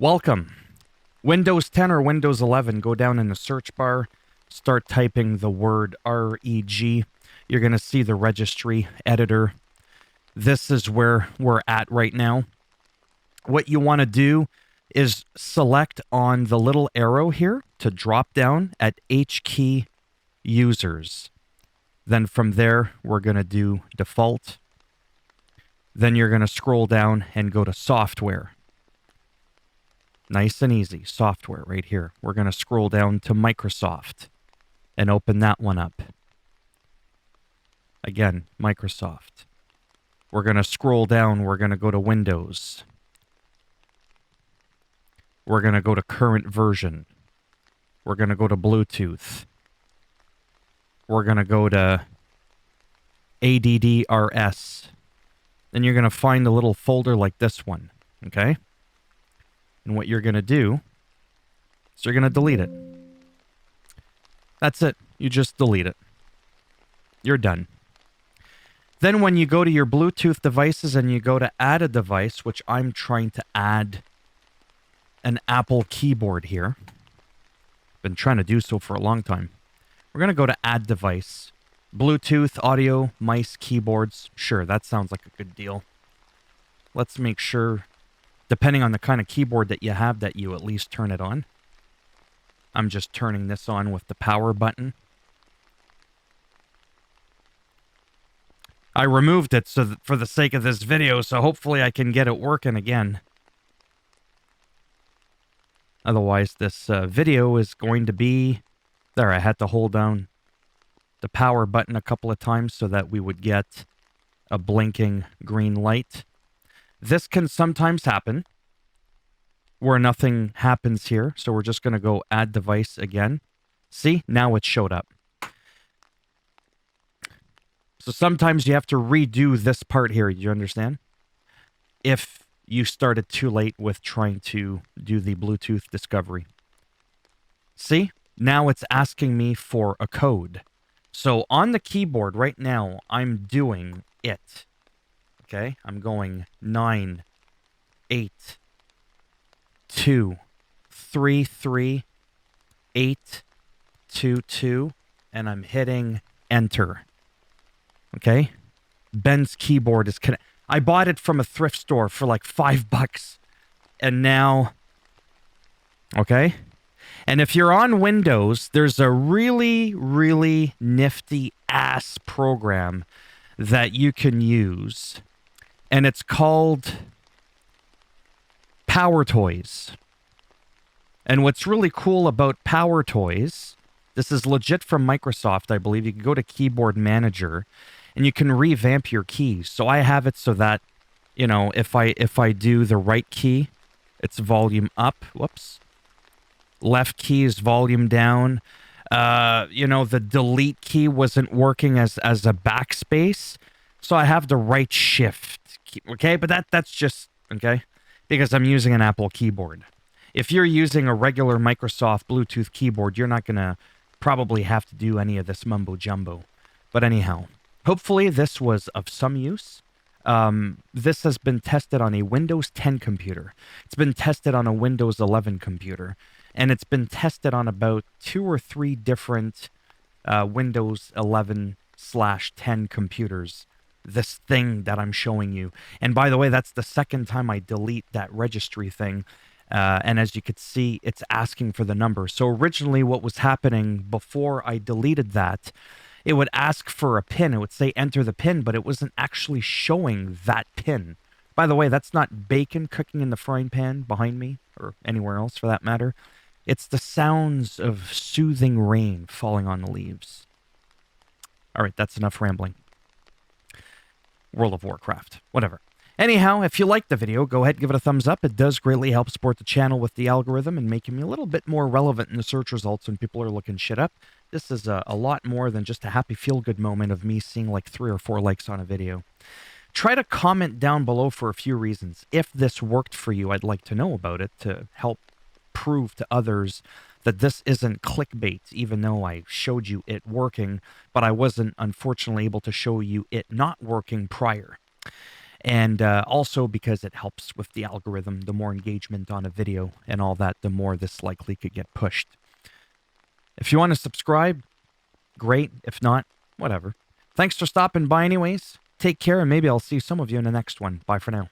Welcome. Windows 10 or Windows 11, go down in the search bar, start typing the word REG. You're going to see the registry editor. This is where we're at right now. What you want to do is select on the little arrow here to drop down at H key users. Then from there, we're going to do default. Then you're going to scroll down and go to software. Nice and easy, software right here. We're going to scroll down to Microsoft and open that one up. Again, Microsoft. We're going to scroll down. We're going to go to Windows. We're going to go to current version. We're going to go to Bluetooth. We're going to go to ADDRS. Then you're going to find a little folder like this one, okay? And what you're going to do is you're going to delete it. That's it. You just delete it. You're done. Then when you go to your Bluetooth devices and you go to add a device, which I'm trying to add an Apple keyboard here. Been trying to do so for a long time. We're going to go to add device. Bluetooth, audio, mice, keyboards. Sure, that sounds like a good deal. Let's make sure, depending on the kind of keyboard that you have, that you at least turn it on. I'm just turning this on with the power button. I removed it for the sake of this video, so hopefully I can get it working again. Otherwise, this video is going to be... There, I had to hold down the power button a couple of times so that we would get a blinking green light. This can sometimes happen where nothing happens here, so we're just going to go add device again. See, now it showed up. So sometimes you have to redo this part here, you understand? If you started too late with trying to do the Bluetooth discovery. See, now it's asking me for a code. So on the keyboard right now, I'm doing it. Okay, I'm going 9, 8, 2, 3, 3, 8, 2, 2, and I'm hitting enter. Okay, Ben's keyboard is connected. I bought it from a thrift store for like $5, and now, okay. And if you're on Windows, there's a really, really nifty ass program that you can use, and it's called Power Toys. And what's really cool about Power Toys, this is legit from Microsoft, I believe. You can go to Keyboard Manager, and you can revamp your keys. So I have it so that, you know, if I do the right key, it's volume up. Whoops. Left key is volume down. You know, the delete key wasn't working as a backspace. So I have the right shift key, okay? But that's just, okay? Because I'm using an Apple keyboard. If you're using a regular Microsoft Bluetooth keyboard, you're not going to probably have to do any of this mumbo jumbo. But anyhow, hopefully this was of some use. This has been tested on a Windows 10 computer. It's been tested on a Windows 11 computer. And it's been tested on about 2 or 3 different Windows 11/10 computers. This thing that I'm showing you. And by the way, that's the second time I delete that registry thing. And as you could see, it's asking for the number. So originally what was happening before I deleted that, it would ask for a pin. It would say enter the pin, but it wasn't actually showing that pin. By the way, that's not bacon cooking in the frying pan behind me, or anywhere else for that matter. It's the sounds of soothing rain falling on the leaves. All right, that's enough rambling. World of Warcraft, whatever. Anyhow, if you liked the video, go ahead and give it a thumbs up. It does greatly help support the channel with the algorithm and making me a little bit more relevant in the search results when people are looking shit up. This is a lot more than just a happy feel-good moment of me seeing like 3 or 4 likes on a video. Try to comment down below for a few reasons. If this worked for you, I'd like to know about it to help prove to others that this isn't clickbait, even though I showed you it working, but I wasn't unfortunately able to show you it not working prior. And also because it helps with the algorithm. The more engagement on a video and all that, the more this likely could get pushed. If you want to subscribe, great. If not, whatever. Thanks for stopping by anyways. Take care, and maybe I'll see some of you in the next one. Bye for now.